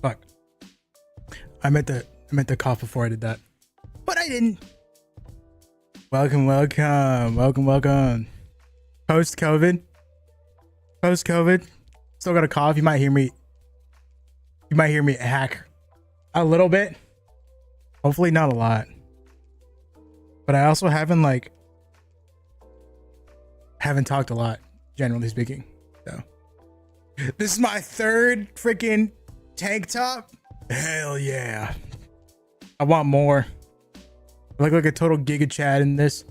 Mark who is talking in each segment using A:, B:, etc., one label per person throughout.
A: Fuck. I meant to cough before I did that, but I didn't. Welcome. Post COVID. Still got a cough. You might hear me hack a little bit. Hopefully not a lot. But I also haven't talked a lot, generally speaking. So this is my third freaking tank top. Hell yeah. I want more. I look like a total Giga Chad in this.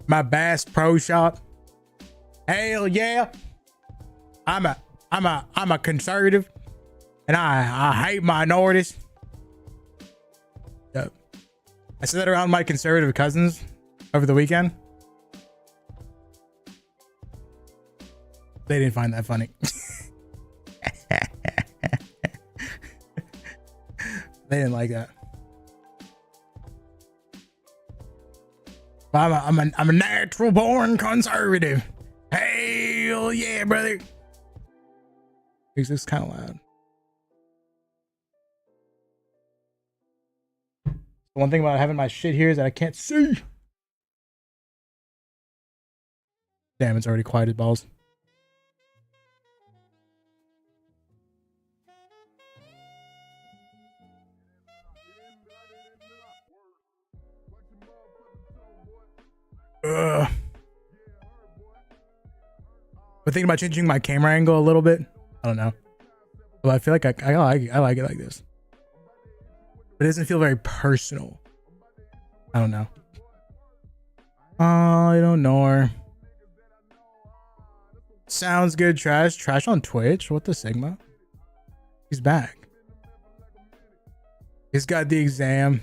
A: My Bass Pro Shop. Hell yeah. I'm a conservative, and I hate minorities. Yep. I said that around my conservative cousins over the weekend. They didn't find that funny. They didn't like that. I'm a natural born conservative. Hell yeah, brother. Makes this kind of loud. The one thing about having my shit here is that I can't see. Damn, it's already quiet as balls. But thinking about changing my camera angle a little bit. I don't know. But I feel like I like it like this. But it doesn't feel very personal. I don't know. I don't know. Sounds good, Trash. Trash on Twitch? What the Sigma? He's back. He's got the exam.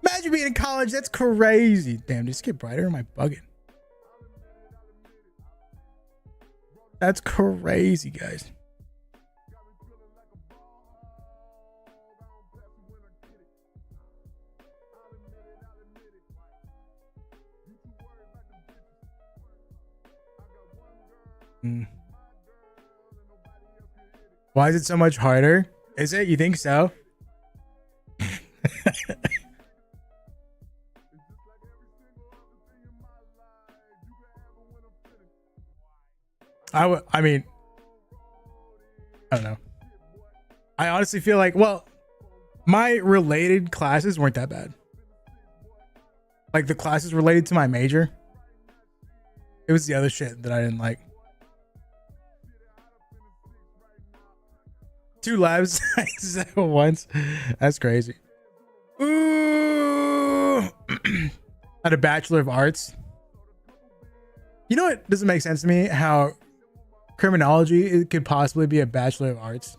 A: Imagine being in college. That's crazy. Damn, just get brighter. Am I bugging? That's crazy, guys. Why is it so much harder? Is it? You think so? I mean, I don't know. I honestly feel like, well, my related classes weren't that bad. Like the classes related to my major. It was the other shit that I didn't like. 2 lab sizes at once. That's crazy. Ooh. At a Bachelor of Arts. You know what doesn't make sense to me? How criminology, it could possibly be a Bachelor of Arts,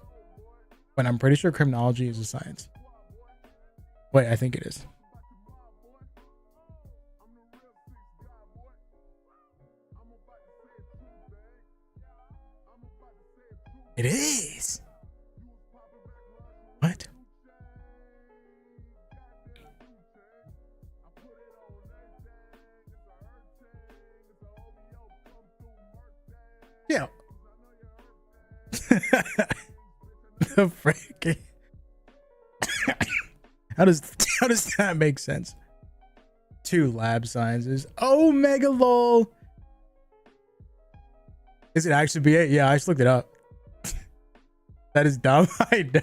A: when I'm pretty sure criminology is a science. Wait, I think it is. It is. What? Yeah. The freaking how does that make sense? 2 lab sciences. Oh, mega lol. Is it actually BA? Yeah, I just looked it up. That is dumb. I know.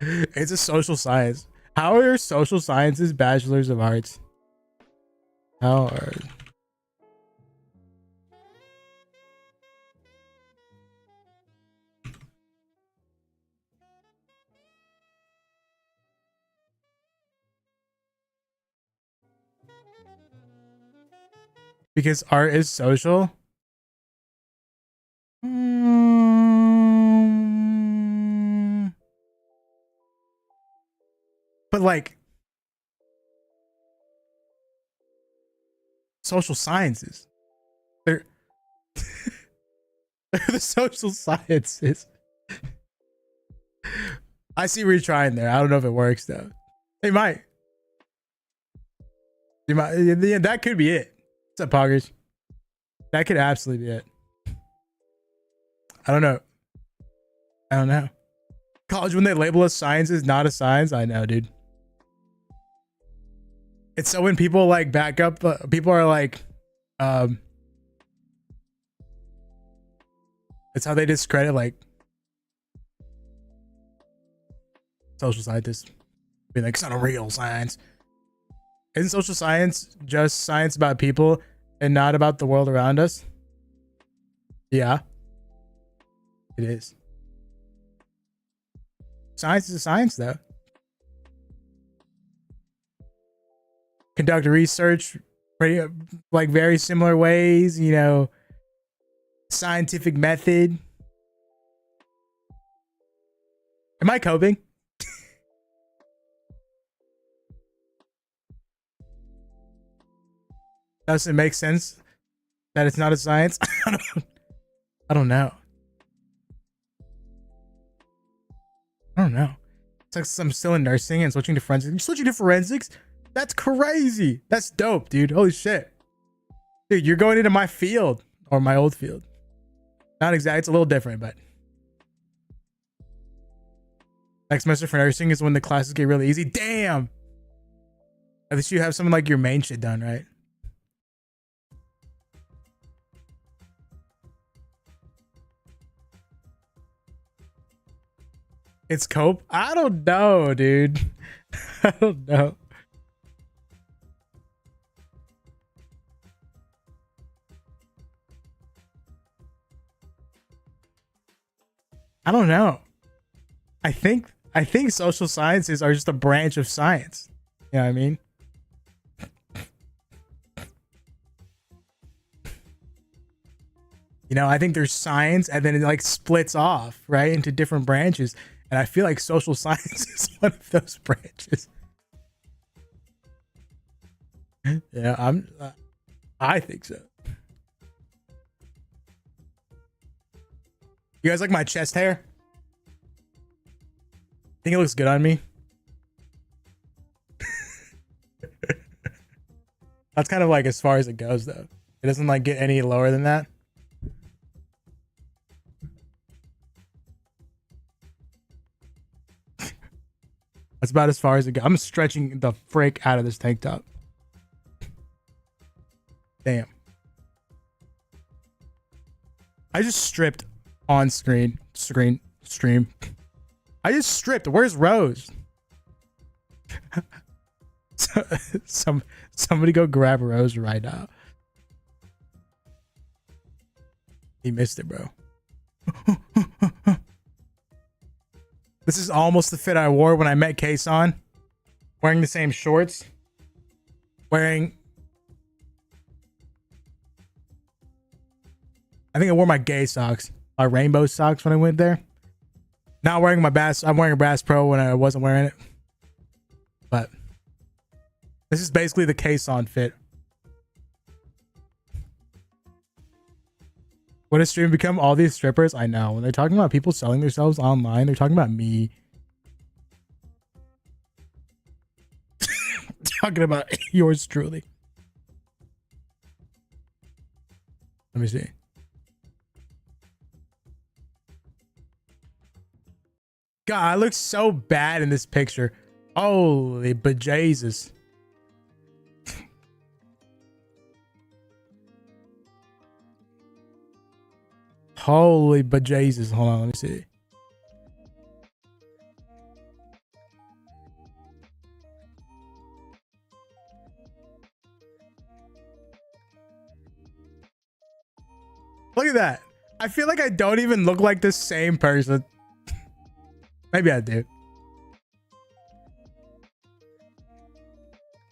A: It's a social science. How are social sciences bachelors of arts? How are... Because art is social? But like social sciences, they're they're the social sciences. I see what you're trying there. I don't know if it works though. It might. Yeah, that could be it. What's up, Poggers? That could absolutely be it. I don't know. I don't know. College, when they label us science is not a science. I know, dude. It's so when people like back up, people are like, it's how they discredit like social scientists. Be like, it's not a real science. Isn't social science just science about people and not about the world around us? Yeah, it is. Science is a science, though. Conduct research, pretty like very similar ways, you know. Scientific method. Am I coping? Does it make sense that it's not a science? I don't know. I don't know. It's like I'm still in nursing and switching to forensics. You're switching to forensics? That's crazy. That's dope, dude. Holy shit. Dude, you're going into my field or my old field. Not exactly. It's a little different, but next semester for nursing is when the classes get really easy. Damn. At least you have something like your main shit done, right? It's cope? I don't know, dude. I don't know. I don't know. I think social sciences are just a branch of science. You know what I mean? You know, I think there's science and then it like splits off, right, into different branches. And I feel like social science is one of those branches. Yeah, I think so. You guys like my chest hair? Think it looks good on me? That's kind of like as far as it goes, though. It doesn't like get any lower than that. That's about as far as it goes. I'm stretching the frick out of this tank top. Damn. I just stripped on stream. I just stripped. Where's Rose? Somebody go grab Rose right now. He missed it, bro. This is almost the fit I wore when I met Kason. Wearing the same shorts. Wearing... I think I wore my gay socks. My rainbow socks when I went there. Not wearing my Bass... I'm wearing a Bass Pro when I wasn't wearing it. But... this is basically the Kason fit. What has stream become? All these strippers? I know. When they're talking about people selling themselves online, they're talking about me. Talking about yours truly. Let me see. God, I look so bad in this picture. Holy bejesus. Holy bejesus. Hold on, let me see. Look at that. I feel like I don't even look like the same person. Maybe I do.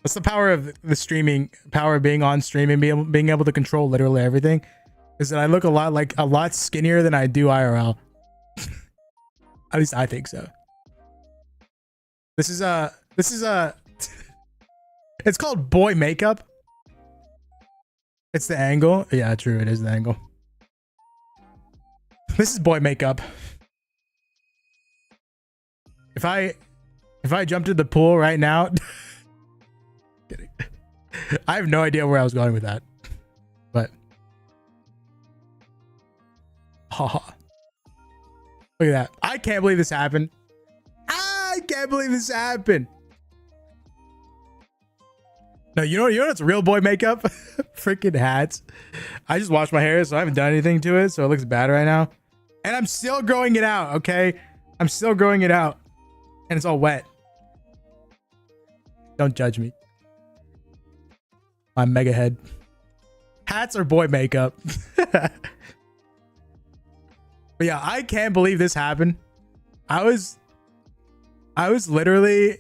A: What's the power of the streaming, power of being on stream and being able to control literally everything? Is that I look a lot skinnier than I do IRL. At least I think so. This is it's called boy makeup. It's the angle. Yeah, true. It is the angle. This is boy makeup. If I jump to the pool right now, kidding. I have no idea where I was going with that, but haha. Look at that. I can't believe this happened. I can't believe this happened. No, you know what's real boy makeup? Freaking hats. I just washed my hair, so I haven't done anything to it, so it looks bad right now. And I'm still growing it out, okay? I'm still growing it out. And it's all wet. Don't judge me. My mega head. Hats are boy makeup. But yeah, I can't believe this happened. I was literally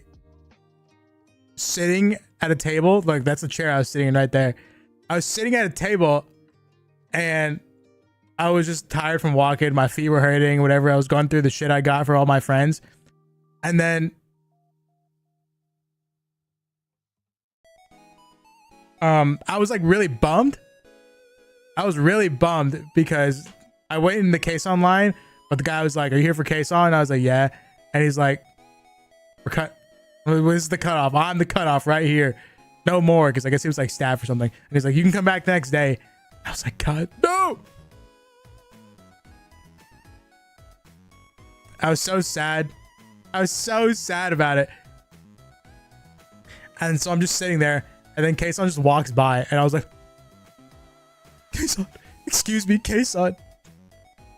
A: sitting at a table. Like, that's the chair I was sitting in right there. I was sitting at a table and I was just tired from walking. My feet were hurting, whatever. I was going through the shit I got for all my friends. And then I was like really bummed. I was really bummed because I went in the case online, but the guy was like, "Are you here for case on?" And I was like, "Yeah." And he's like, "This is the cutoff. I'm the cutoff right here. No more." Because I guess he was like staff or something. And he's like, "You can come back the next day." I was like, "God, no." I was so sad. I was so sad about it. And so I'm just sitting there, and then Kason just walks by, and I was like, "Kason, excuse me, Kason,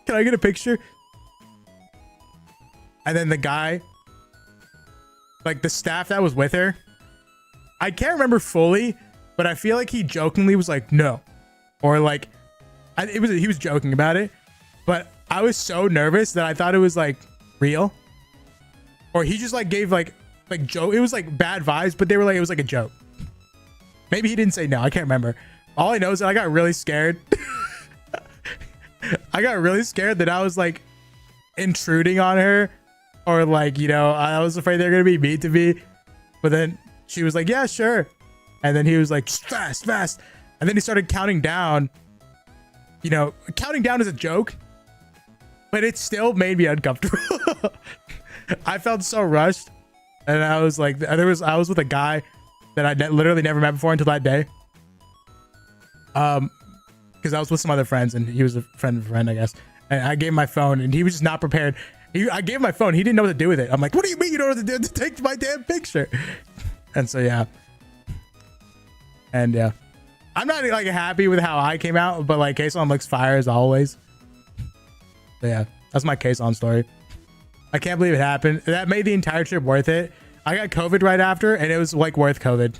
A: can I get a picture?" And then the guy, like the staff that was with her, I can't remember fully, but I feel like he jokingly was like, "No," or like, he was joking about it, but I was so nervous that I thought it was like real, or he just like gave like joke. It was like bad vibes, but they were like, it was like a joke. Maybe he didn't say no. I can't remember. All I know is that I got really scared. I got really scared that I was like intruding on her, or like, you know, I was afraid they're gonna be mean to me. But then she was like, "Yeah, sure." And then he was like, "Fast, fast." And then he started counting down. You know, counting down is a joke, but it still made me uncomfortable. I felt so rushed, and I was like, I was with a guy that I literally never met before until that day. Because I was with some other friends, and he was a friend of a friend, I guess. And I gave him my phone, and he was just not prepared. I gave him my phone. He didn't know what to do with it. I'm like, "What do you mean you don't know what to do to take my damn picture?" And so yeah, and yeah, I'm not like happy with how I came out, but like Kason looks fire as always. So yeah, that's my Kason story. I can't believe it happened. That made the entire trip worth it. I got COVID right after, and it was like worth COVID.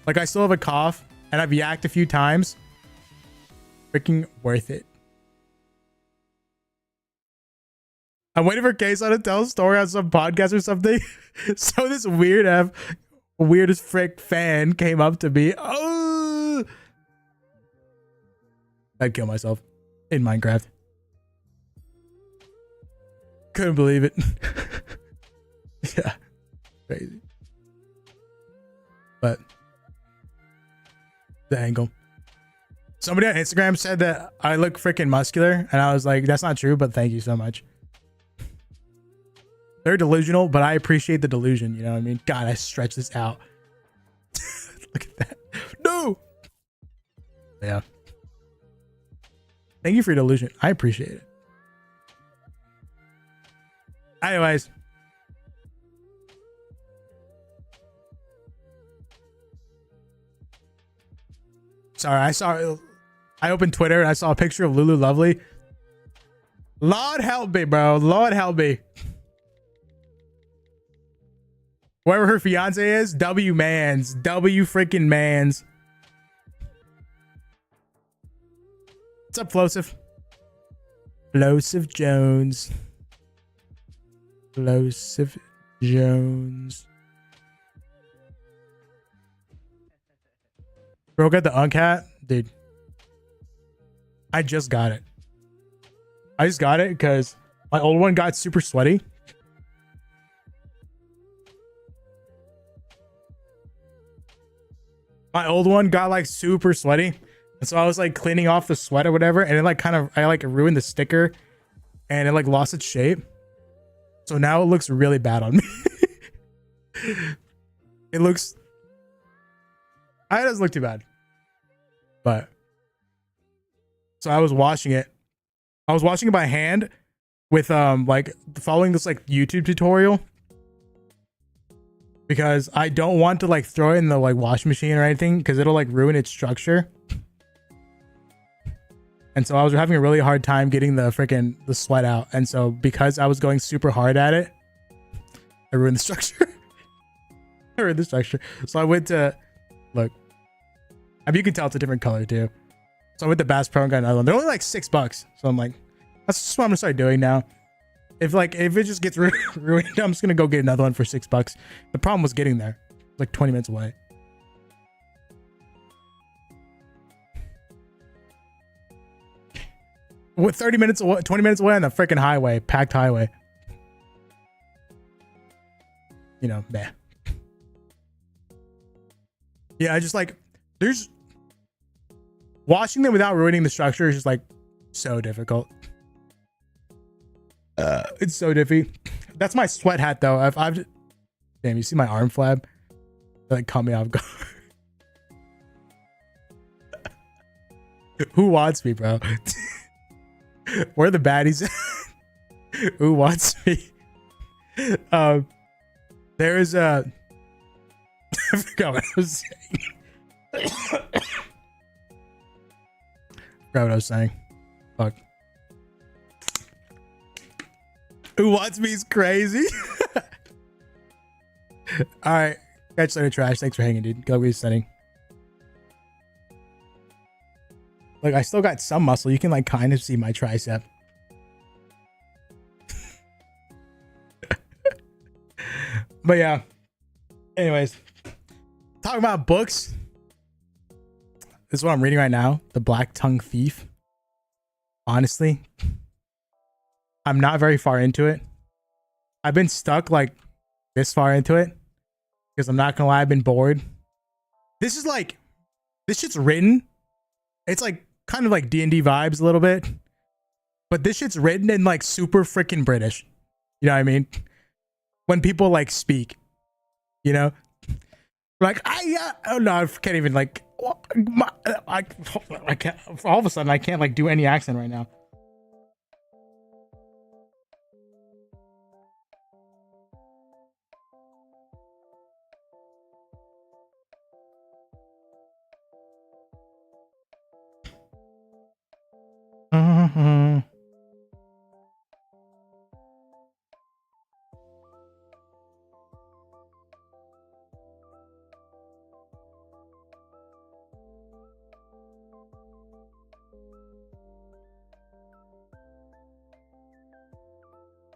A: Like, I still have a cough, and I've yacked a few times. Freaking worth it. I'm waiting for Kason to tell a story on some podcast or something. So this weirdest frick fan came up to me. Oh, I'd kill myself in Minecraft. Couldn't believe it. Yeah, crazy. But the angle. Somebody on Instagram said that I look freaking muscular, and I was like, "That's not true, but thank you so much." They're delusional, but I appreciate the delusion. You know what I mean? God, I stretch this out. Look at that. No. Yeah. Thank you for your delusion. I appreciate it. Anyways. Sorry, I opened Twitter and I saw a picture of Lulu Lovely. Lord help me, bro. Lord help me. Wherever her fiance is, W mans. W freaking mans. What's up, Flosive? Flosive Jones. Flosive Jones. Bro, got the Uncat? Dude. I just got it. I just got it because my old one got super sweaty. My old one got like super sweaty. And so I was like cleaning off the sweat or whatever. And it like I like ruined the sticker. And it like lost its shape. So now it looks really bad on me. It looks... It doesn't look too bad. But... So I was washing it. I was washing it by hand with like following this like YouTube tutorial, because I don't want to like throw it in the like washing machine or anything because it'll like ruin its structure. And so I was having a really hard time getting the sweat out. And so because I was going super hard at it, I ruined the structure. I ruined the structure. So I went to, look, I mean, you can tell it's a different color too. So I went to Bass Pro and got another one. They're only like $6. So I'm like, that's just what I'm gonna start doing now. If it just gets ruined, I'm just gonna go get another one for $6. The problem was getting there. It's like 20 minutes away. With 30 minutes away, 20 minutes away on the freaking highway, packed highway. You know, meh. Yeah, I just like, there's washing them without ruining the structure is just like so difficult. It's so diffy. That's my sweat hat though. I've damn, you see my arm flab? That like caught me off guard. Who wants me, bro? Where are the baddies? Who wants me? There is a I forgot what I was saying. Forgot what I was saying. Fuck. Who wants me is crazy. All right, catch later, trash. Thanks for hanging, dude. Go be setting. Look, I still got some muscle. You can like kind of see my tricep. But yeah. Anyways, talking about books. This is what I'm reading right now. The Black Tongue Thief. Honestly, I'm not very far into it. I've been stuck like this far into it because I'm not gonna lie, I've been bored. This shit's written. It's like kind of like D&D vibes a little bit, but this shit's written in like super freaking British. You know what I mean? When people like speak, you know, like oh no, I can't even like. I can't. All of a sudden, I can't like do any accent right now.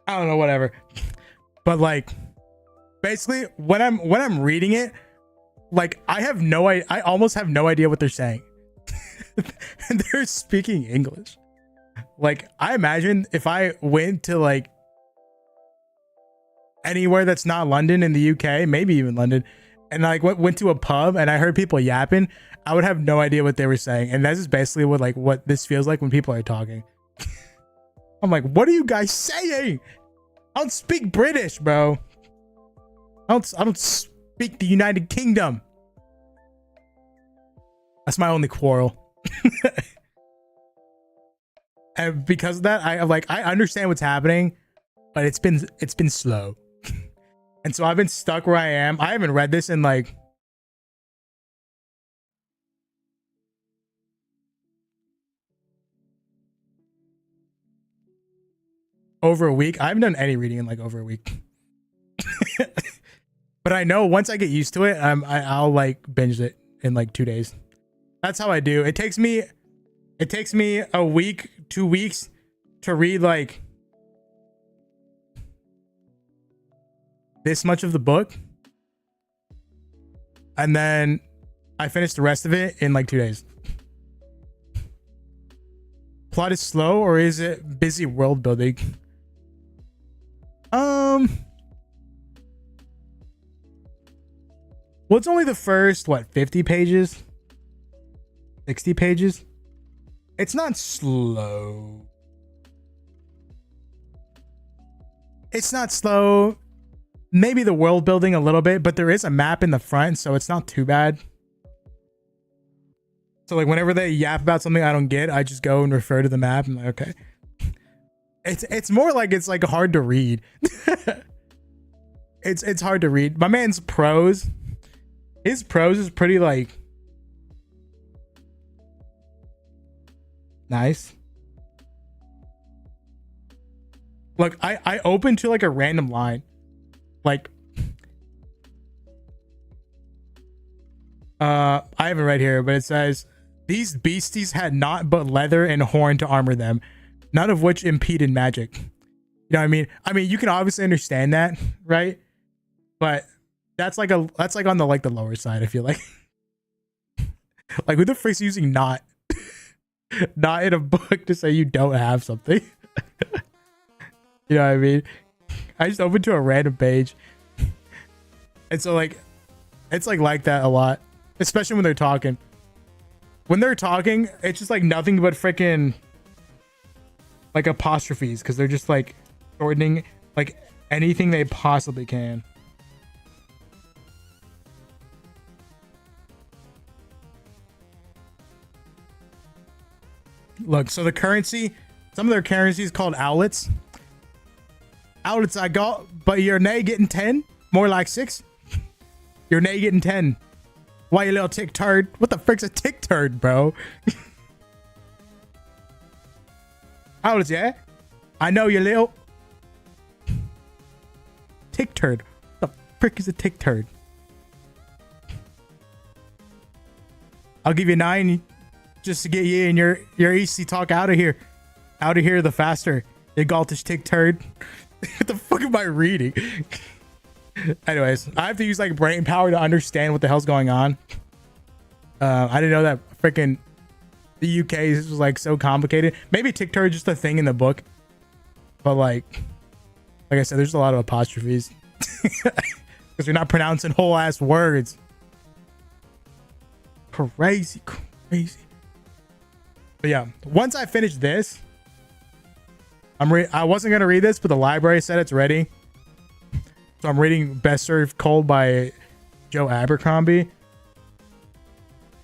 A: I don't know, whatever. But like, basically, when I'm reading it, like I almost have no idea what they're saying. And they're speaking English. Like, I imagine if I went to like anywhere that's not London in the UK, maybe even London, and like went to a pub and I heard people yapping, I would have no idea what they were saying. And that's just basically what this feels like when people are talking. I'm like, what are you guys saying? I don't speak British, bro. I don't speak the United Kingdom. That's my only quarrel. And because of that, I understand what's happening, but it's been slow. And so I've been stuck where I am. I haven't read this in like over a week. I haven't done any reading in like over a week. But I know once I get used to it, I'll like binge it in like 2 days. That's how I do. It takes me a week, 2 weeks to read like this much of the book. And then I finish the rest of it in like 2 days. Plot is slow, or is it busy world building? Well, it's only the first, 50 pages? 60 pages? It's not slow. It's not slow. Maybe the world building a little bit, but there is a map in the front, so it's not too bad. So like whenever they yap about something I don't get, I just go and refer to the map and like, okay. It's more like it's like hard to read. It's hard to read. My man's prose, his prose is pretty like nice. Look, I opened to like a random line. Like I have it right here, but it says these beasties had naught but leather and horn to armor them, none of which impeded magic. You know what I mean? I mean, you can obviously understand that, right? But that's like on the like the lower side, I feel like. Like who the frick's using not not in a book to say you don't have something? You know what I mean? I just opened to a random page. And so like it's like that a lot. Especially when they're talking. When they're talking, it's just like nothing but freaking like apostrophes, because they're just like shortening like anything they possibly can. Look, so the currency, some of their currency is called owlets. Owlets I got, but your nay getting 10? More like 6? Your nay getting 10. Why, you little tick turd? What the frick's a tick turd, bro? Owlets, yeah? I know you little tick turd. What the frick is a tick turd? I'll give you 9 just to get you and your EC talk out of here. Out of here the faster. You galtish tick turd. What the fuck am I reading? Anyways, I have to use like brain power to understand what the hell's going on. I didn't know that freaking the UK was like so complicated. Maybe tick turd is just a thing in the book. But like I said, there's a lot of apostrophes. Because you're not pronouncing whole ass words. Crazy. But yeah, once I finish this, I wasn't gonna read this, but the library said it's ready. So I'm reading Best Served Cold by Joe Abercrombie.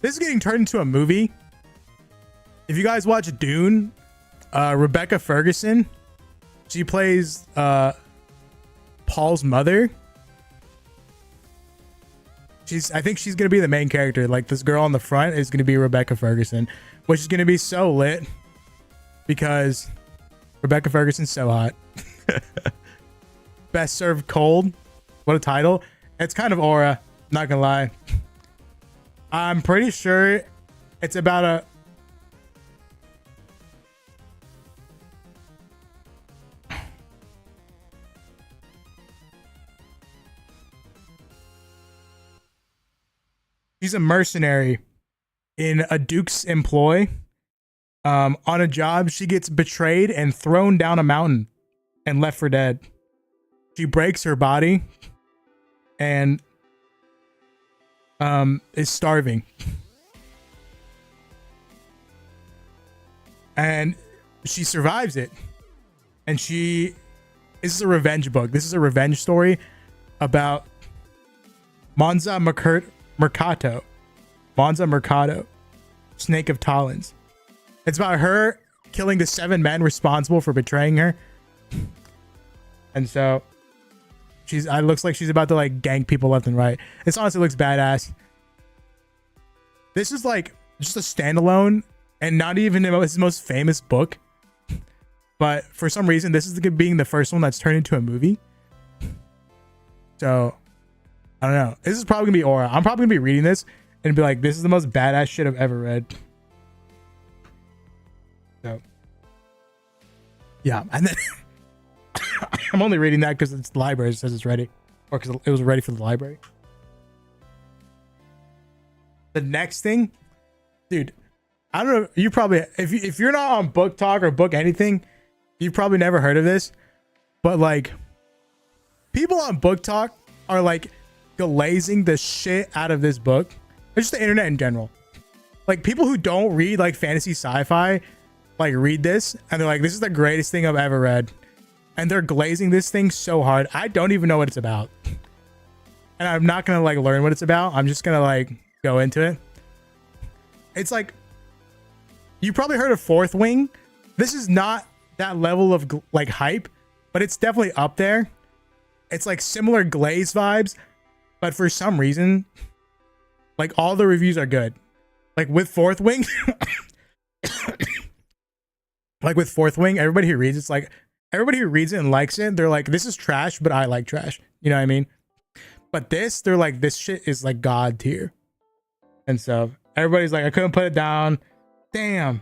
A: This is getting turned into a movie. If you guys watch Dune, Rebecca Ferguson, she plays Paul's mother. I think she's gonna be the main character. Like this girl on the front is gonna be Rebecca Ferguson, which is gonna be so lit because Rebecca Ferguson's so hot. Best Served Cold. What a title. It's kind of aura, not gonna lie. I'm pretty sure it's about a she's a mercenary in a duke's employ. On a job, she gets betrayed and thrown down a mountain and left for dead. She breaks her body and is starving. And she survives it. And this is a revenge book. This is a revenge story about Monza Mercato. Monza Mercado, Snake of Talons. It's about her killing the 7 men responsible for betraying her. And so it looks like she's about to like gank people left and right. This honestly looks badass. This is like just a standalone and not even his most famous book. But for some reason, this is being the first one that's turned into a movie. So I don't know. This is probably gonna be aura. I'm probably gonna be reading this and be like, this is the most badass shit I've ever read. So yeah, and then I'm only reading that because it's the library. It says it's ready, or because it was ready for the library. The next thing, dude, I don't know. You probably, if you're not on Book Talk or Book Anything, you've probably never heard of this. But like, people on Book Talk are like glazing the shit out of this book. It's just the internet in general. Like people who don't read like fantasy sci-fi, like read this and they're like, this is the greatest thing I've ever read. And they're glazing this thing so hard. I don't even know what it's about. And I'm not going to like learn what it's about. I'm just going to like go into it. It's like, you probably heard of Fourth Wing. This is not that level of like hype, but it's definitely up there. It's like similar Glaze vibes, but for some reason, like all the reviews are good. Like with Fourth Wing, like with Fourth Wing, everybody who reads it's like everybody who reads it and likes it, they're like, this is trash, but I like trash. You know what I mean? But this, they're like, this shit is like God tier. And so everybody's like, I couldn't put it down. Damn.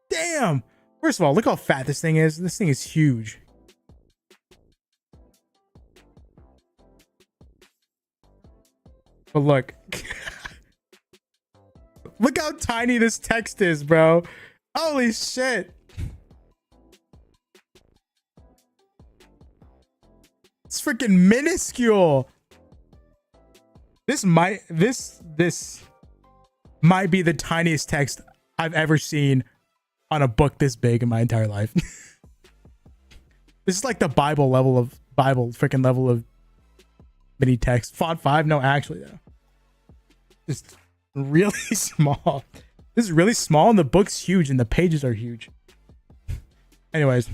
A: Damn. First of all, look how fat this thing is. This thing is huge. But look. Look how tiny this text is, bro. Holy shit. It's freaking minuscule. This might be the tiniest text I've ever seen on a book this big in my entire life. This is like the Bible level of mini text. Font 5? No, actually though. Just really small. This is really small and the book's huge and the pages are huge. Anyways.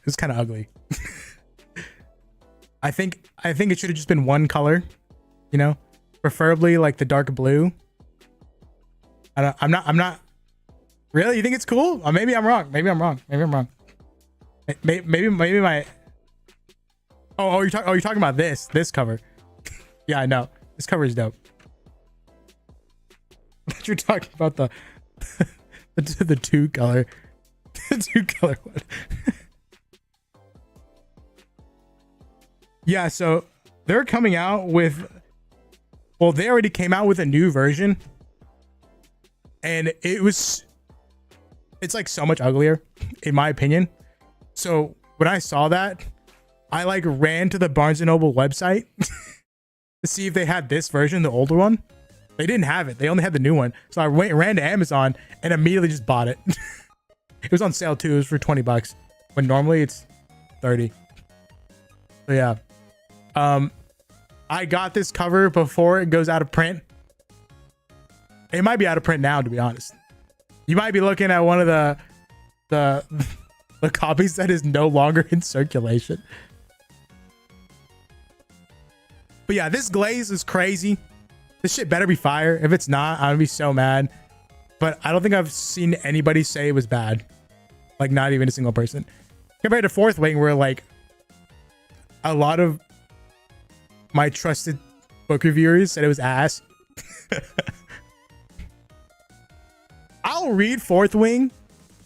A: It's kind of ugly. I think it should have just been one color, you know, preferably like the dark blue. I'm not really. You think it's cool? Maybe I'm wrong. Maybe I'm wrong. Maybe my. Oh, you're talking about this cover. Yeah, I know. This cover is dope. You're talking about the two color, the two color one. Yeah, so they're coming out with, well, they already came out with a new version, and it's like so much uglier, in my opinion. So when I saw that, I like ran to the Barnes & Noble website to see if they had this version, the older one. They didn't have it. They only had the new one. So I ran to Amazon and immediately just bought it. It was on sale too. It was for 20 bucks when normally it's 30. So yeah. I got this cover before it goes out of print. It might be out of print now, to be honest. You might be looking at one of the copies that is no longer in circulation. But yeah, this glaze is crazy. This shit better be fire. If it's not, I'm gonna be so mad. But I don't think I've seen anybody say it was bad. Like not even a single person. Compared to Fourth Wing, where like a lot of my trusted book reviewers said it was ass. I'll read Fourth Wing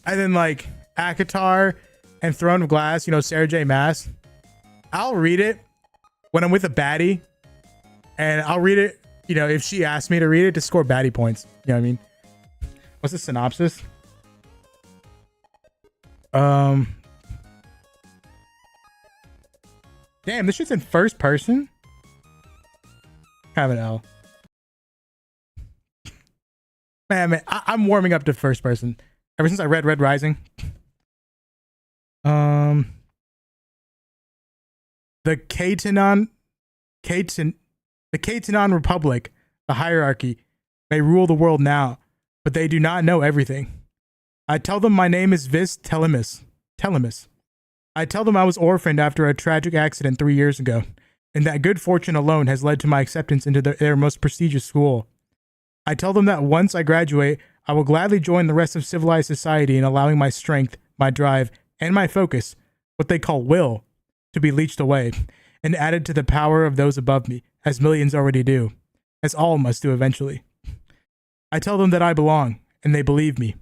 A: and then like ACOTAR and Throne of Glass, you know, Sarah J Maas. I'll read it when I'm with a baddie, and I'll read it, you know, if she asks me to read it to score baddie points. You know what I mean? What's the synopsis? Damn, this shit's in first person? Kind of an L. Man, I'm warming up to first person. Ever since I read Red Rising. The Katanan Republic, the hierarchy, may rule the world now, but they do not know everything. I tell them my name is Vis Telemus. I tell them I was orphaned after a tragic accident 3 years ago, and that good fortune alone has led to my acceptance into their most prestigious school. I tell them that once I graduate, I will gladly join the rest of civilized society in allowing my strength, my drive, and my focus, what they call will, to be leached away, and added to the power of those above me, as millions already do, as all must do eventually. I tell them that I belong, and they believe me.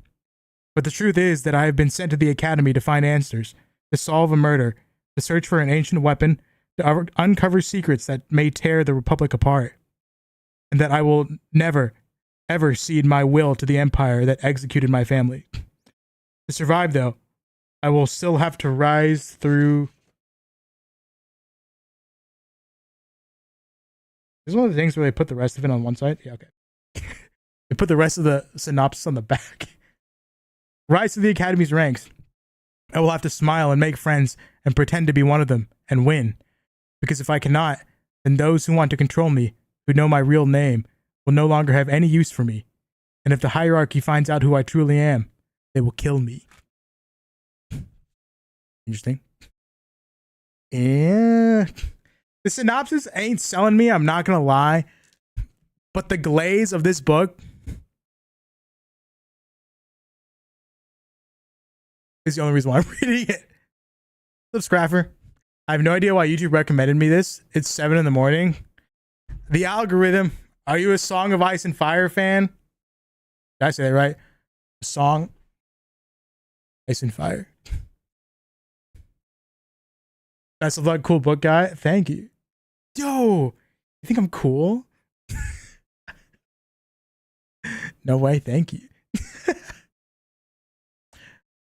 A: But the truth is that I have been sent to the academy to find answers, to solve a murder, to search for an ancient weapon, to uncover secrets that may tear the Republic apart, and that I will never, ever cede my will to the empire that executed my family. To survive, though, I will still have to rise through... This is one of the things where they put the rest of it on one side. Yeah, okay. They put the rest of the synopsis on the back. Rise to the Academy's ranks. I will have to smile and make friends and pretend to be one of them and win. Because if I cannot, then those who want to control me, who know my real name, will no longer have any use for me. And if the hierarchy finds out who I truly am, they will kill me. Interesting. Yeah. The synopsis ain't selling me, I'm not gonna lie. But the glaze of this book is the only reason why I'm reading it. What's up, Scraffer? I have no idea why YouTube recommended me this. It's 7 in the morning. The algorithm. Are you a Song of Ice and Fire fan? Did I say that right? Song Ice and Fire. That's a cool book, guy. Thank you. Yo, you think I'm cool? No way. Thank you.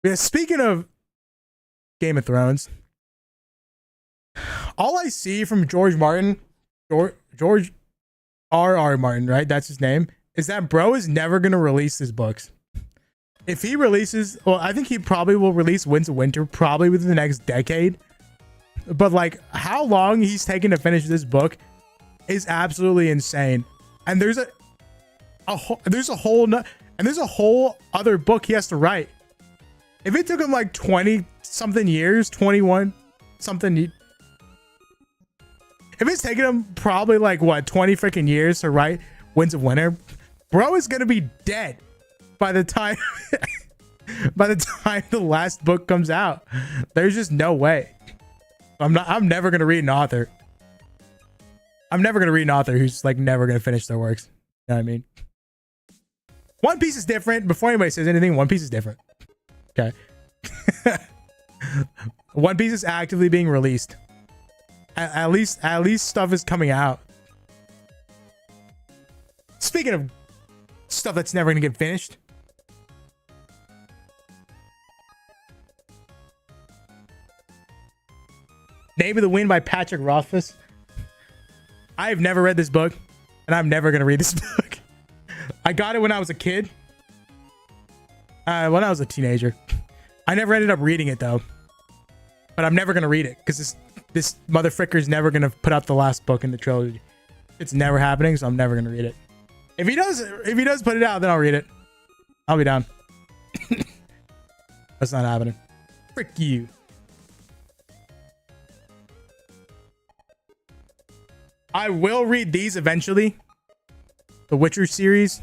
A: Yeah, speaking of Game of Thrones, all I see from George Martin, George R.R. Martin, right? That's his name. Is that bro is never gonna release his books. If he releases, well, I think he probably will release Winds of Winter probably within the next decade. But like, how long he's taken to finish this book is absolutely insane. And there's a whole other book he has to write. If it took him like 20 something years, 21 something, if it's taken him probably like what 20 freaking years to write Winds of Winter, bro is gonna be dead by the time the last book comes out. There's just no way. I'm never gonna read an author. I'm never gonna read an author who's like never gonna finish their works. You know what I mean? One Piece is different. Before anybody says anything, One Piece is different. Okay. One Piece is actively being released. At least stuff is coming out. Speaking of stuff that's never gonna get finished. Name of the Wind by Patrick Rothfuss. I've never read this book, and I'm never gonna read this book. I got it when I was a kid. When I was a teenager. I never ended up reading it though. But I'm never gonna read it because this motherfucker's never gonna put out the last book in the trilogy. It's never happening, so I'm never gonna read it. If he does put it out, then I'll read it. I'll be down. That's not happening. Frick you. I will read these eventually. The Witcher series.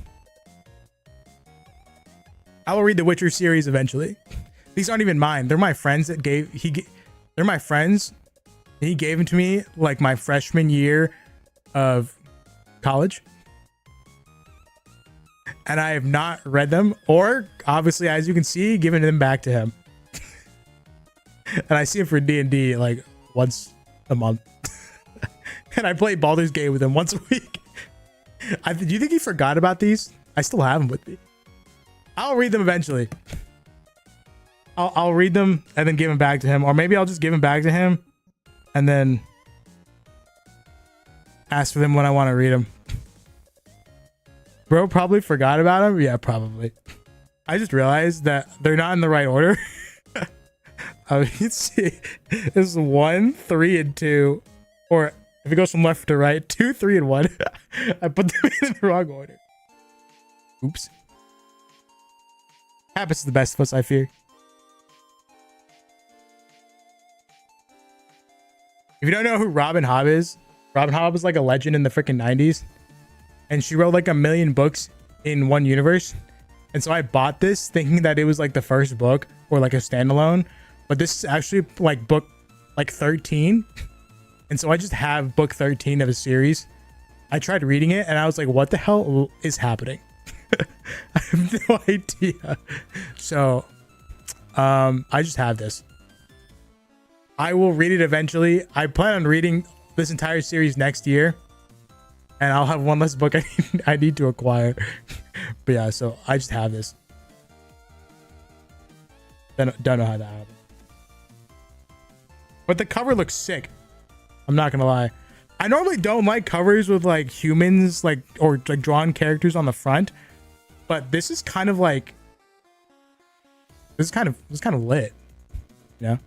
A: I will read the Witcher series eventually. These aren't even mine. They're my friends that they're my friends. He gave them to me like my freshman year of college. And I have not read them or obviously, as you can see, given them back to him. And I see him for D&D like once a month. And I play Baldur's Gate with him once a week. Do you think he forgot about these? I still have them with me. I'll read them eventually. I'll read them and then give them back to him. Or maybe I'll just give them back to him and then ask for them when I want to read them. Bro probably forgot about them. Yeah, probably. I just realized that they're not in the right order. Let's see. This is 1, 3, and 2. Or if it goes from left to right, 2, 3, and 1. I put them in the wrong order. Oops. Happens to the best of us, I fear. If you don't know who Robin Hobb is like a legend in the freaking 90s. And she wrote like 1 million books in one universe. And so I bought this thinking that it was like the first book or like a standalone. But this is actually like book like 13. And so I just have book 13 of a series. I tried reading it and I was like, what the hell is happening? I have no idea. So I just have this. I will read it eventually. I plan on reading this entire series next year. And I'll have one less book I need to acquire. But yeah, so I just have this. Don't know how that happened. But the cover looks sick. I'm not gonna lie. I normally don't like covers with like humans like or like drawn characters on the front. But this is kind of like this is kind of lit. You know,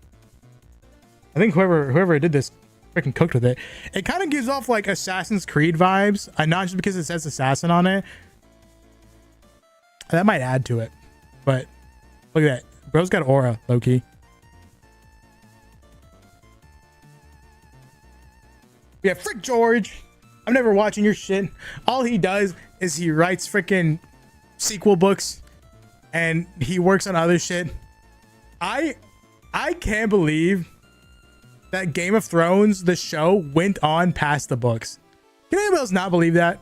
A: I think whoever did this freaking cooked with it. It kind of gives off like Assassin's Creed vibes, and not just because it says assassin on it. That might add to it, but look at that, bro's got aura, low key. Yeah, frick George. I'm never watching your shit. All he does is he writes freaking sequel books and he works on other shit. I can't believe that Game of Thrones, the show, went on past the books. Can anybody else not believe that?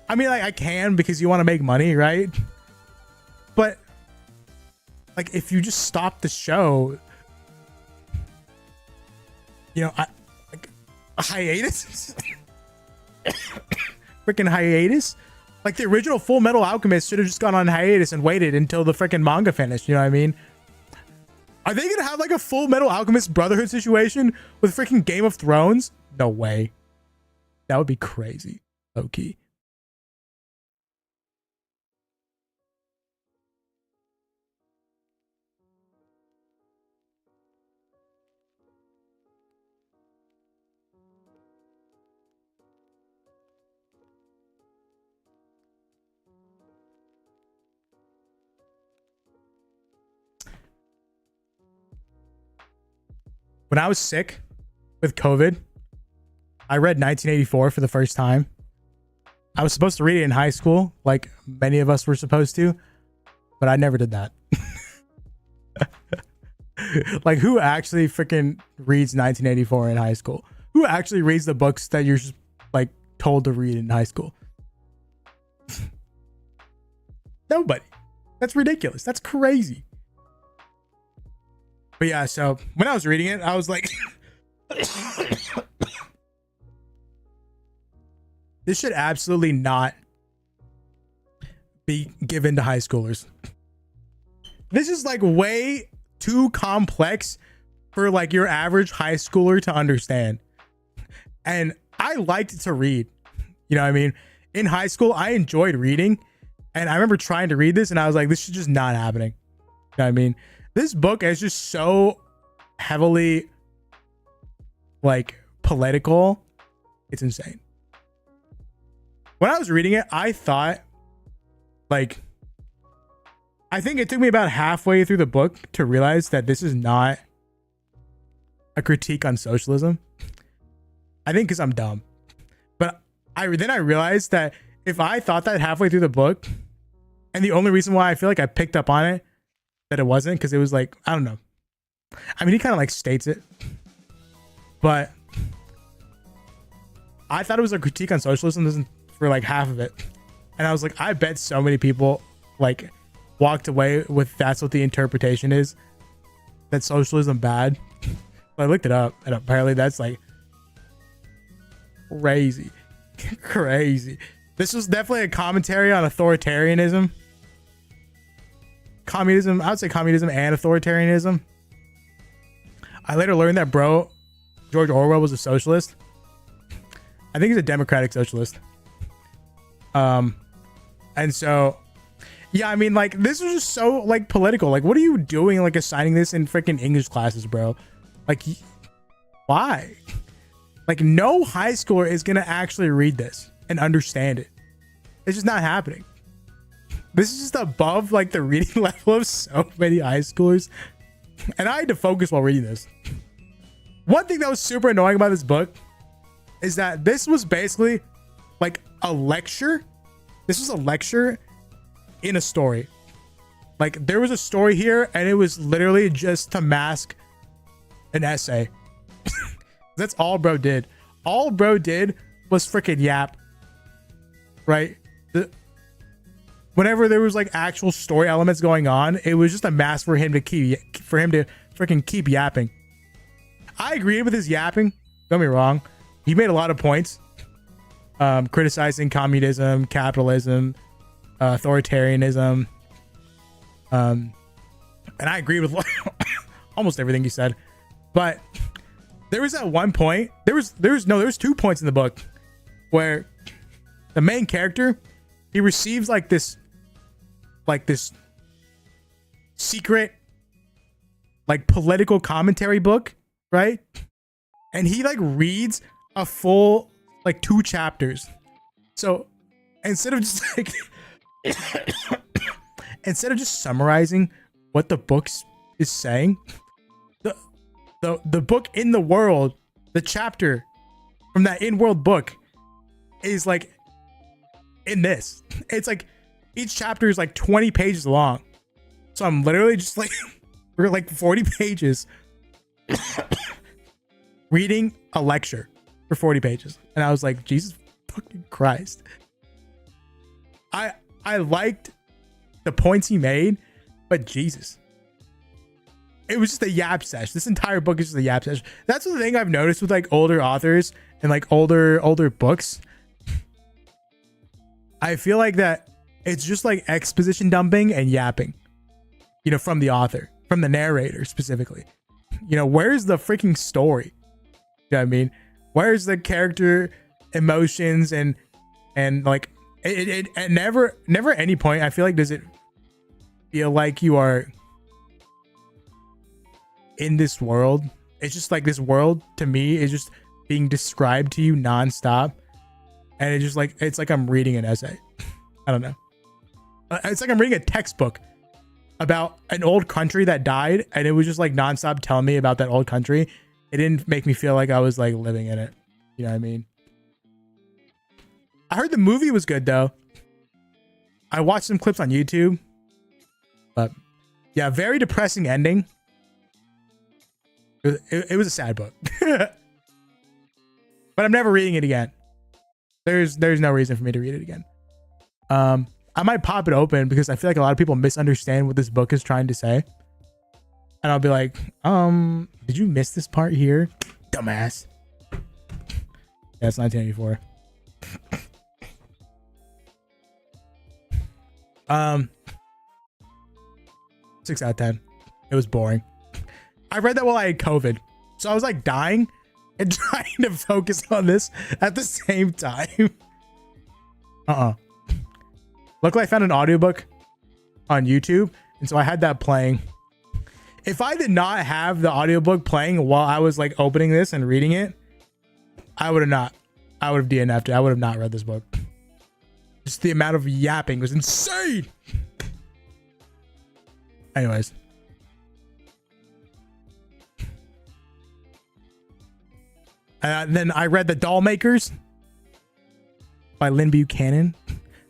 A: I mean, like, I can because you want to make money, right? But like, if you just stop the show, you know, like a hiatus, freaking hiatus. Like the original Full Metal Alchemist should have just gone on hiatus and waited until the freaking manga finished. You know what I mean? Are they gonna have like a Full Metal Alchemist Brotherhood situation with freaking Game of Thrones? No way. That would be crazy. Low key. When I was sick with COVID, I read 1984 for the first time. I was supposed to read it in high school, like many of us were supposed to, but I never did that. Like, who actually freaking reads 1984 in high school? Who actually reads the books that you're just like told to read in high school? Nobody. That's ridiculous. That's crazy. But yeah, so when I was reading it, I was like, this should absolutely not be given to high schoolers. This is like way too complex for like your average high schooler to understand. And I liked to read, you know what I mean? In high school, I enjoyed reading. And I remember trying to read this and I was like, this is just not happening. You know what I mean? This book is just so heavily like political. It's insane. When I was reading it, I thought like, I think it took me about halfway through the book to realize that this is not a critique on socialism. I think because I'm dumb. But then I realized that if I thought that halfway through the book, and the only reason why I feel like I picked up on it, that it wasn't, because it was like, I don't know. I mean, he kind of like states it, but I thought it was a critique on socialism for like half of it. And I was like, I bet so many people like walked away with that's what the interpretation is, that socialism bad. So I looked it up and apparently that's like crazy. Crazy. This was definitely a commentary on authoritarianism. Communism, I would say communism and authoritarianism. I later learned that George Orwell was a socialist. I think he's a democratic socialist. And so, yeah, I mean, like, this was just so like political. Like, what are you doing? Like, assigning this in freaking English classes, bro? Like, why? Like, no high schooler is gonna actually read this and understand it. It's just not happening. This is just above like the reading level of so many high schoolers. And I had to focus while reading this. One thing that was super annoying about this book is that this was basically like a lecture. This was a lecture in a story. Like there was a story here and it was literally just to mask an essay. That's all bro did. All bro did was freaking yap. Right? Whenever there was like actual story elements going on, it was just a mask for him to freaking keep yapping. I agreed with his yapping. Don't get me wrong. He made a lot of points. Criticizing communism, capitalism, authoritarianism. And I agree with almost everything he said. But there was at one point, there was 2 points in the book where the main character, he receives like this secret like political commentary book, right? And he like reads a full like 2 chapters. So instead of just like instead of just summarizing what the book is saying, the book in the world, the chapter from that in-world book is like in this. It's like each chapter is like 20 pages long. So I'm literally just like for like 40 pages reading a lecture for 40 pages. And I was like, Jesus fucking Christ. I liked the points he made, but Jesus. It was just a yap sesh. This entire book is just a yap sesh. That's the thing I've noticed with like older authors and like older books. I feel like that it's just like exposition dumping and yapping, you know, from the author, from the narrator specifically. You know, where's the freaking story? You know what I mean? Where's the character emotions and like it at never at any point I feel like does it feel like you are in this world. It's just like this world to me is just being described to you nonstop, and it's just like it's like I'm reading an essay. I don't know. It's like I'm reading a textbook about an old country that died, and it was just like nonstop telling me about that old country. It didn't make me feel like I was like living in it. You know what I mean? I heard the movie was good though. I watched some clips on YouTube, but yeah, very depressing ending. It was a sad book, but I'm never reading it again. There's no reason for me to read it again. I might pop it open because I feel like a lot of people misunderstand what this book is trying to say. And I'll be like, did you miss this part here? Dumbass. Yeah, it's 1984. 6 out of 10. It was boring. I read that while I had COVID. So I was like dying and trying to focus on this at the same time. Luckily I found an audiobook on YouTube, and so I had that playing. If I did not have the audiobook playing while I was like opening this and reading it, I would have DNF'd it. I would have not read this book. Just the amount of yapping was insane. Anyways. Then I read The Doll Makers by Lynn Buchanan.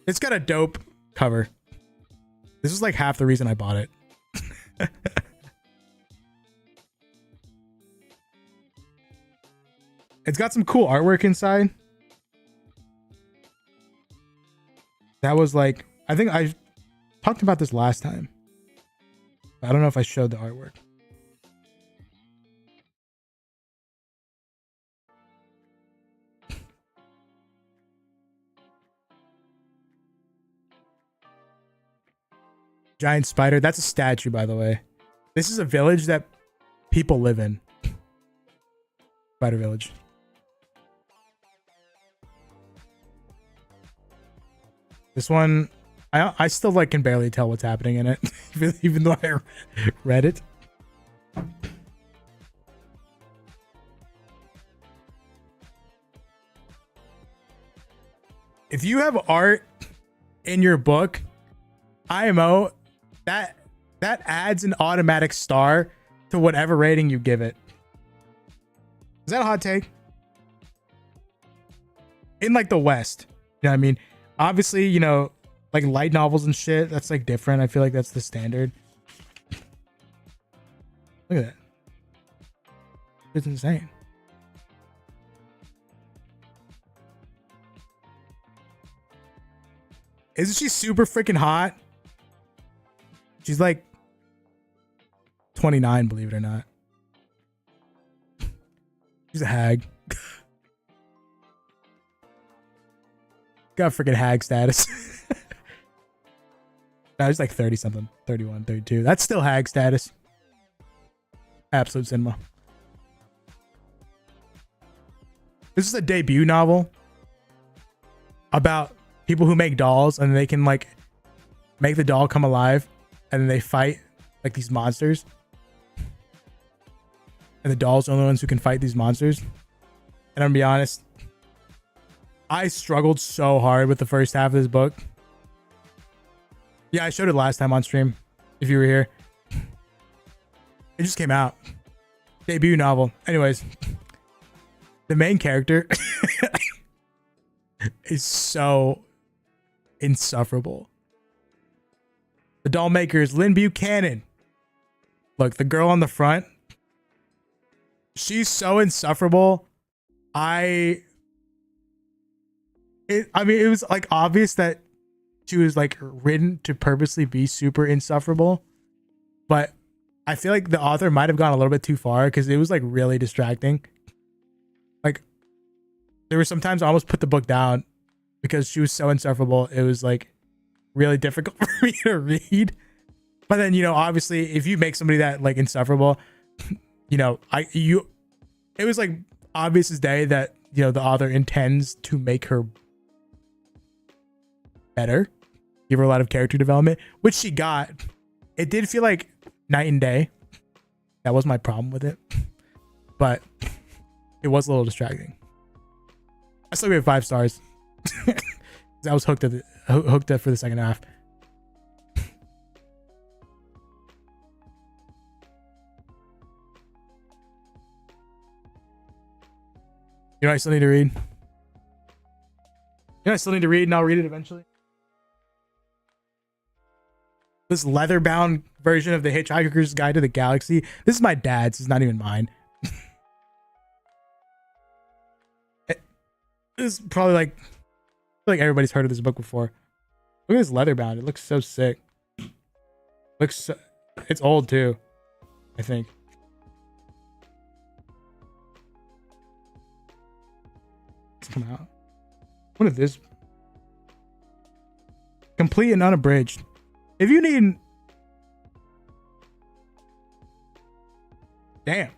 A: It's got a dope cover. This is like half the reason I bought it. It's got some cool artwork inside. That was like, I think I talked about this last time. I don't know if I showed the artwork. Giant spider. That's a statue, by the way. This is a village that people live in. Spider Village. This one, I still like can barely tell what's happening in it, even though I read it. If you have art in your book, IMO, that adds an automatic star to whatever rating you give it. Is that a hot take? In like the West, you know what I mean? Obviously, you know, like light novels and shit, that's like different. I feel like that's the standard. Look at that. It's insane. Isn't she super freaking hot? She's like 29, believe it or not. She's a hag. Got freaking hag status. No, she's like 30 something. 31, 32. That's still hag status. Absolute cinema. This is a debut novel about people who make dolls, and they can like make the doll come alive, and then they fight like these monsters. and the dolls are the only ones who can fight these monsters. And I'm gonna be honest, I struggled so hard with the first half of this book. Yeah, I showed it last time on stream, if you were here. It just came out. Debut novel. Anyways, the main character is so insufferable. The doll maker is Lynn Buchanan. Look, the girl on the front, she's so insufferable. I mean, it was like obvious that she was like written to purposely be super insufferable, but I feel like the author might have gone a little bit too far because it was like really distracting. Like there were sometimes I almost put the book down because she was so insufferable. It was like really difficult for me to read. But then, you know, obviously if you make somebody that like insufferable, you know, it was like obvious as day that, you know, the author intends to make her better, give her a lot of character development, which she got. It did feel like night and day. That was my problem with it, but it was a little distracting. I still give it 5 stars. I was hooked up for the second half. You know, I still need to read. You know, I still need to read, and I'll read it eventually. This leather-bound version of the Hitchhiker's Guide to the Galaxy. This is my dad's. It's not even mine. This is probably like everybody's heard of this book before. Look at this leather-bound. It looks so sick. Looks so, it's old too, I think. It's come out. What is this? Complete and unabridged. If you need, damn.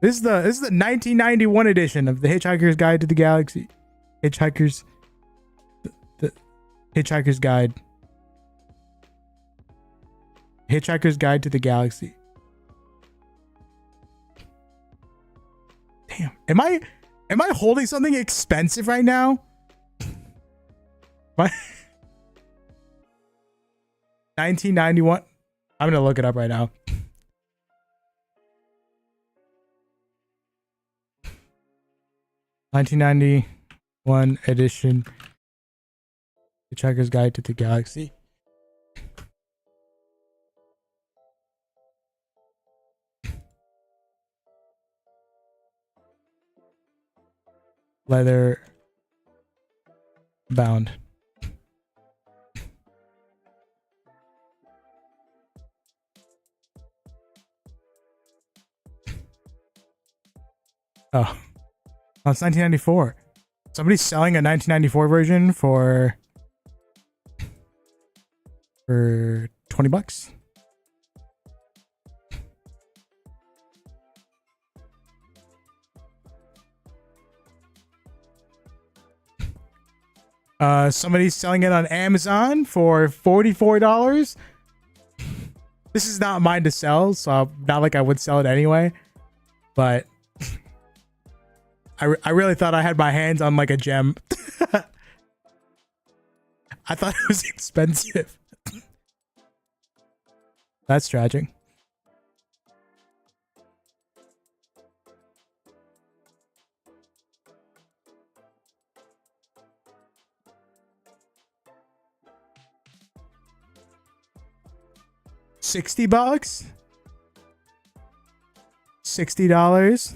A: This is the 1991 edition of the Hitchhiker's Guide to the Galaxy. The Hitchhiker's Guide. Hitchhiker's Guide to the Galaxy. Damn. Am I holding something expensive right now? What? 1991. I'm gonna look it up right now. '91 edition Hitchhiker's Guide to the Galaxy. Leather bound. Oh, it's 1994. Somebody's selling a 1994 version for $20. Somebody's selling it on Amazon for $44. This is not mine to sell, so not like I would sell it anyway, but I really thought I had my hands on like a gem. I thought it was expensive. That's tragic. $60? $60?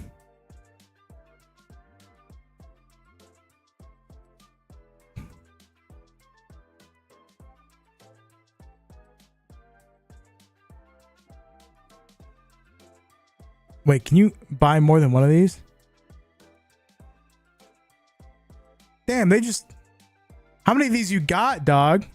A: Wait, can you buy more than one of these? Damn, they just... How many of these you got, dog?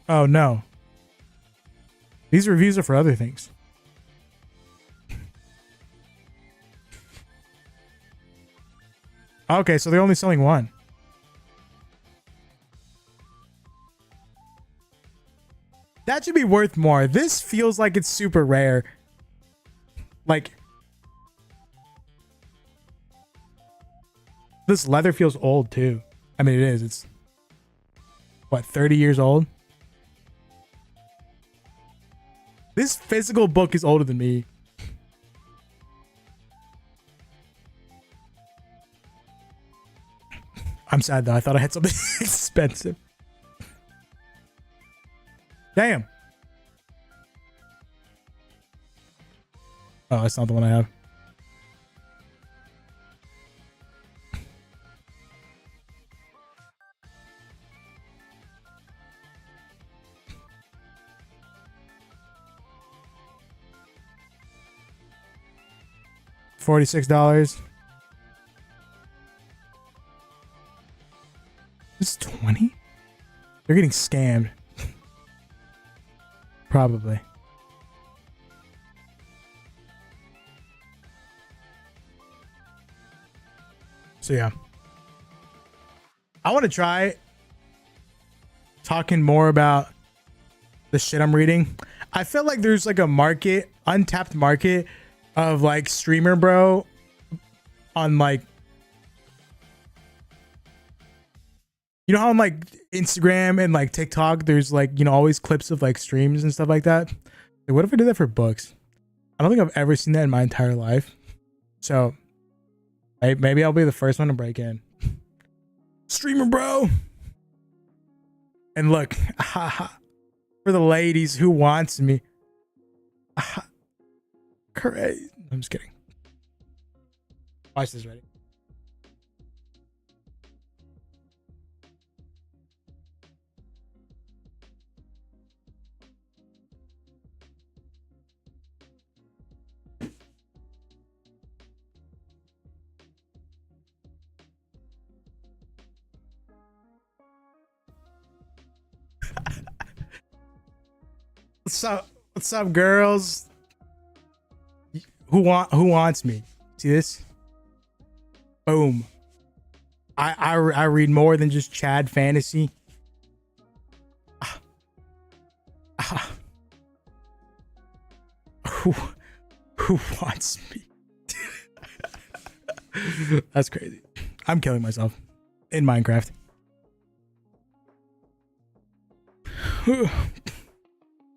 A: Oh no. These reviews are for other things. Okay, so they're only selling one. That should be worth more. This feels like it's super rare. Like, this leather feels old too. I mean, it is. It's what, 30 years old? This physical book is older than me. I'm sad though. I thought I had something expensive. Damn. Oh, that's not the one I have. $46. This is 20? They're getting scammed. Probably. So yeah. I want to try talking more about the shit I'm reading. I feel like there's like a market, untapped market of like streamer bro on like, you know how on like Instagram and like TikTok there's like, you know, always clips of like streams and stuff like that. Like, what if I did that for books? I don't think I've ever seen that in my entire life. So maybe I'll be the first one to break in. Streamer bro. And look, for the ladies who wants me. Crazy. I'm just kidding. Watch this, ready? What's up, girls? Who wants me? See this? Boom. I read more than just Chad fantasy. Who wants me? That's crazy. I'm killing myself in Minecraft.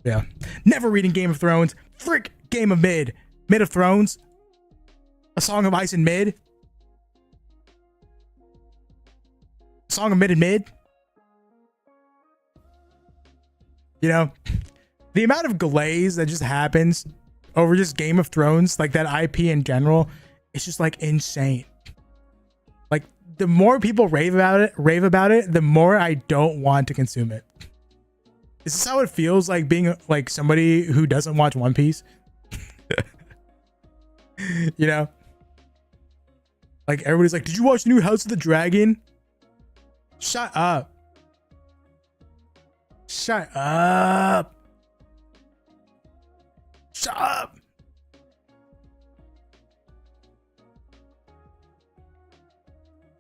A: Yeah. Never reading Game of Thrones. Frick Game of Mid. Mid of Thrones. A Song of Ice and Mid. Song of Mid and Mid. You know, the amount of glaze that just happens over just Game of Thrones, like that IP in general, it's just like insane. Like the more people rave about it, the more I don't want to consume it. Is this how it feels like being like somebody who doesn't watch One Piece? You know? Like everybody's like, did you watch the new House of the Dragon? Shut up. Shut up. Shut up.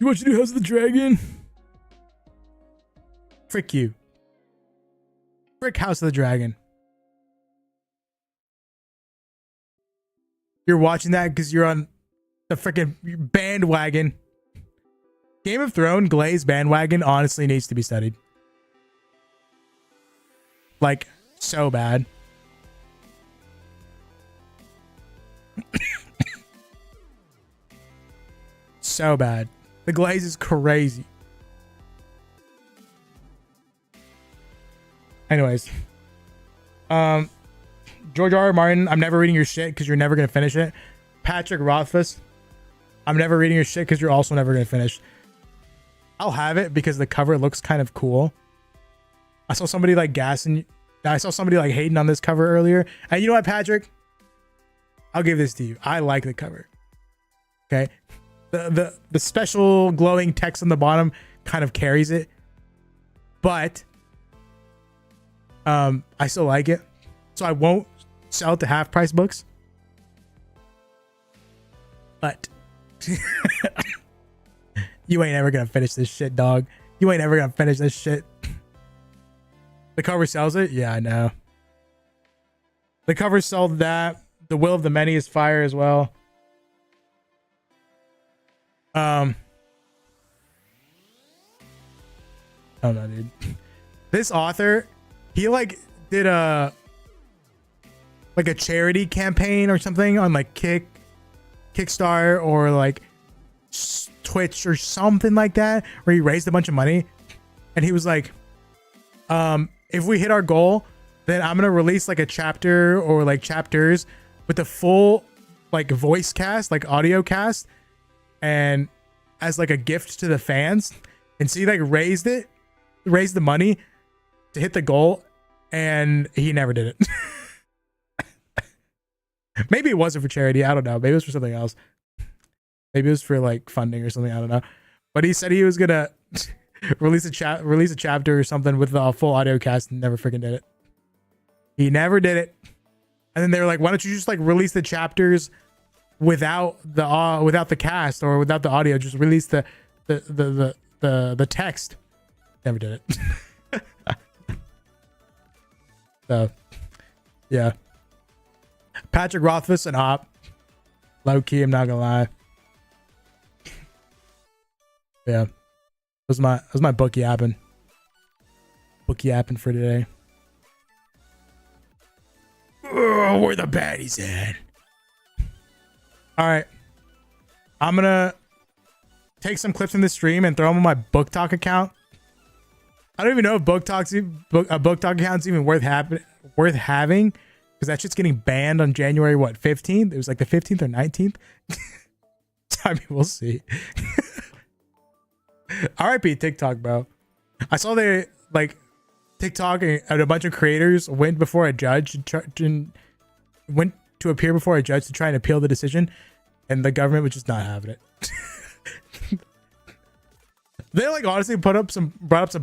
A: You watch the new House of the Dragon? Frick you. Frick House of the Dragon. You're watching that because you're on the freaking bandwagon. Game of Thrones glaze bandwagon honestly needs to be studied. Like, so bad. So bad. The glaze is crazy. Anyways. George R. R. Martin, I'm never reading your shit because you're never going to finish it. Patrick Rothfuss, I'm never reading your shit because you're also never going to finish. I'll have it because the cover looks kind of cool. I saw somebody like gassing. I saw somebody like hating on this cover earlier. And you know what, Patrick? I'll give this to you. I like the cover. Okay. The special glowing text on the bottom kind of carries it. But I still like it. So I won't sell it to half price books. But you ain't ever gonna finish this shit, dog. You ain't ever gonna finish this shit. The cover sells it? Yeah, I know. The cover sold that. The Will of the Many is fire as well. I don't know, dude. This author, he like did a charity campaign or something on like Kickstarter or like Twitch or something like that, where he raised a bunch of money, and he was like, if we hit our goal, then I'm gonna release like a chapter or like chapters with the full like voice cast, like audio cast, and as like a gift to the fans. And so he like raised the money to hit the goal, and he never did it. Maybe it wasn't for charity, I don't know. Maybe it was for something else. Maybe it was for like funding or something, I don't know. But he said he was gonna release a chapter or something with the full audio cast, and never freaking did it. He never did it. And then they were like, why don't you just like release the chapters without the cast or without the audio, just release the text. Never did it. So yeah, Patrick Rothfuss and Hop, low key, I'm not gonna lie. Yeah, that was my book yapping for today. Oh, where the baddies at? All right, I'm gonna take some clips in the stream and throw them on my Book Talk account. I don't even know if Book Talk account's even worth having, because that shit's getting banned on January 15th. It was like the 15th or 19th. I mean, we'll see. RIP TikTok, bro. I saw they like TikTok and a bunch of creators went before a judge went to appear before a judge to try and appeal the decision, and the government was just not having it. They like honestly brought up some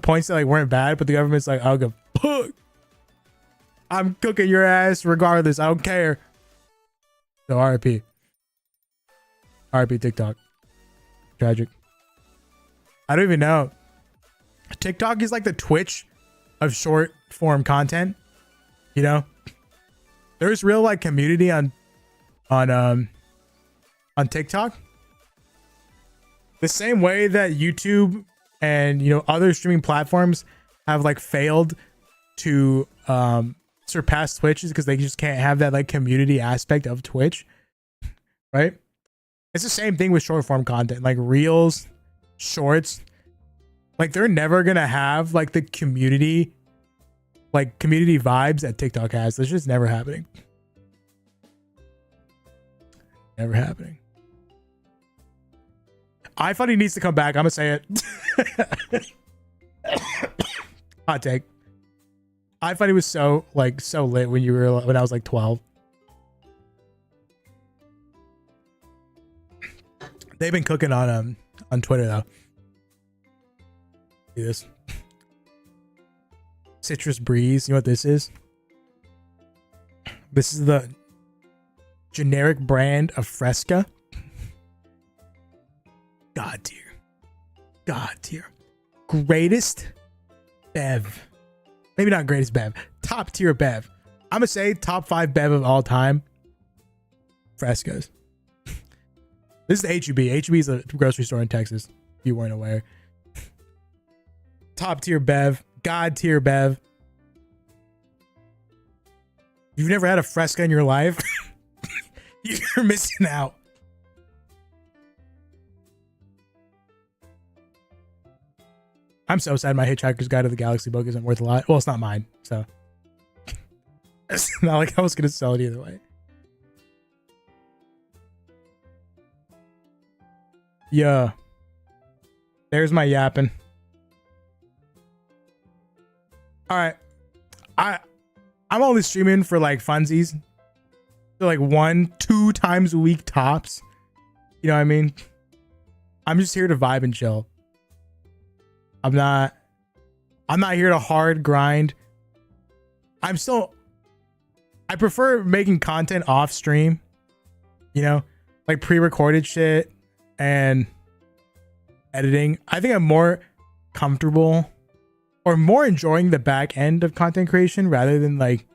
A: points that like weren't bad, but the government's like, I'll go fuck. I'm cooking your ass regardless. I don't care. So RIP. RIP TikTok. Tragic. I don't even know. TikTok is like the Twitch of short form content. You know? There's real like community on TikTok. The same way that YouTube and, you know, other streaming platforms have like failed to surpass Twitch is because they just can't have that like community aspect of Twitch, right? It's the same thing with short form content, like reels, shorts. Like they're never gonna have like the community vibes that TikTok has. That's just never happening. Never happening. iFunny needs to come back. I'm gonna say it. Hot take. iFunny was so lit when I was like 12. They've been cooking on Twitter though. See this? Citrus Breeze. You know what this is? This is the generic brand of Fresca. God tier. Greatest bev. Maybe not greatest bev. Top tier bev. I'm gonna say top 5 bev of all time. Frescas. This is the HEB. HEB is a grocery store in Texas, if you weren't aware. Top tier bev. God tier bev. You've never had a Fresca in your life? You're missing out. I'm so sad my Hitchhiker's Guide to the Galaxy book isn't worth a lot. Well, it's not mine, so it's not like I was gonna sell it either way. Yeah. There's my yapping. Alright. I'm only streaming for like funsies. So like 1-2 times a week tops. You know what I mean? I'm just here to vibe and chill. I'm not here to hard grind I prefer making content off stream, you know, like pre-recorded shit and editing. I think I'm more comfortable or more enjoying the back end of content creation rather than like,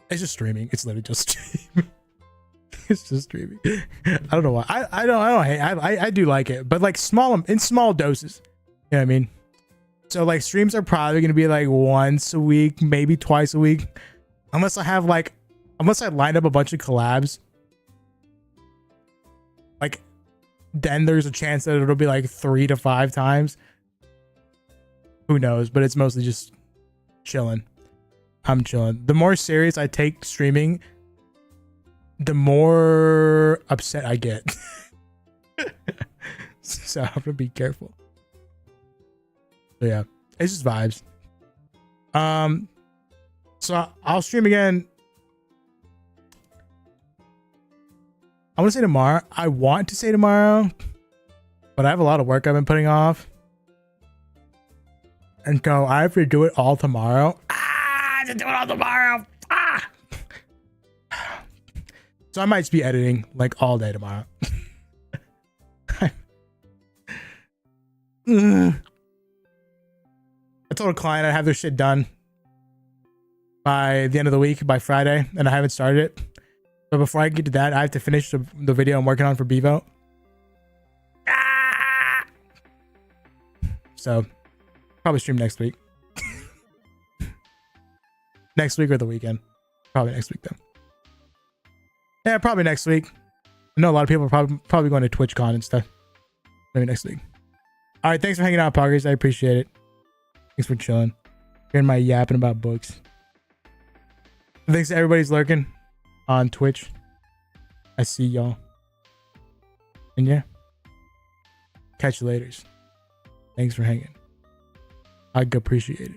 A: it's just streaming. It's literally just streaming. It's just streaming. I don't know why. I don't hate. I do like it, but like in small doses. You know what I mean? So like streams are probably gonna be like once a week, maybe twice a week, unless I line up a bunch of collabs. Like, then there's a chance that it'll be like 3 to 5 times. Who knows? But it's mostly just chilling. I'm chilling. The more serious I take streaming, the more upset I get. So I'm gonna be careful. So yeah, it's just vibes. So I'll stream again. I want to say tomorrow. I want to say tomorrow, but I have a lot of work I've been putting off. And so I have to do it all tomorrow. I have to do it all tomorrow. So I might just be editing like all day tomorrow. I told a client I'd have their shit done by the end of the week, by Friday, and I haven't started it. But before I get to that, I have to finish the video I'm working on for Bout. So probably stream next week. Next week or the weekend. Probably next week though. Yeah, probably next week. I know a lot of people are probably going to TwitchCon and stuff. Maybe next week. All right, thanks for hanging out, Poggers. I appreciate it. Thanks for chilling. Hearing my yapping about books. Thanks to everybody's lurking on Twitch. I see y'all. And yeah. Catch you later. Thanks for hanging. I appreciate it.